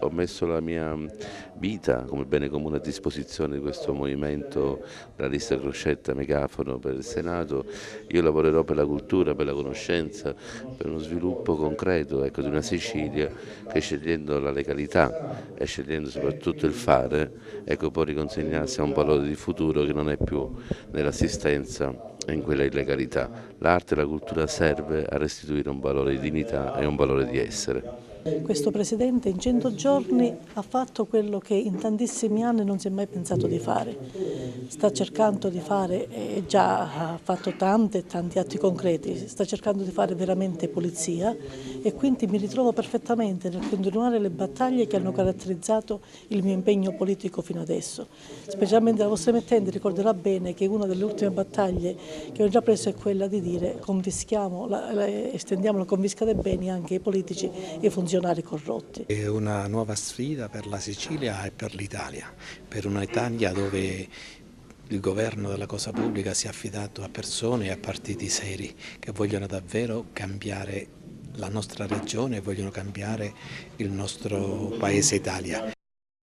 Ho messo la mia vita come bene comune a disposizione di questo movimento, la lista Crocetta Megafono per il Senato. Io lavorerò per la cultura, per la conoscenza, per uno sviluppo concreto, ecco, di una Sicilia che, scegliendo la legalità e scegliendo soprattutto il fare, ecco, può riconsegnarsi a un valore di futuro che non è più nell'assistenza e in quella illegalità. L'arte e la cultura serve a restituire un valore di dignità e un valore di essere. Questo Presidente in 100 giorni ha fatto quello che in tantissimi anni non si è mai pensato di fare. Sta cercando di fare, e già ha fatto tanti atti concreti, sta cercando di fare veramente pulizia e quindi mi ritrovo perfettamente nel continuare le battaglie che hanno caratterizzato il mio impegno politico fino adesso. Specialmente la vostra emittente ricorderà bene che una delle ultime battaglie che ho già preso è quella di dire confischiamo, estendiamo la confisca dei beni anche ai politici e ai funzionari corrotti. È una nuova sfida per la Sicilia e per l'Italia, per un'Italia dove il governo della cosa pubblica si è affidato a persone e a partiti seri che vogliono davvero cambiare la nostra regione e vogliono cambiare il nostro paese Italia.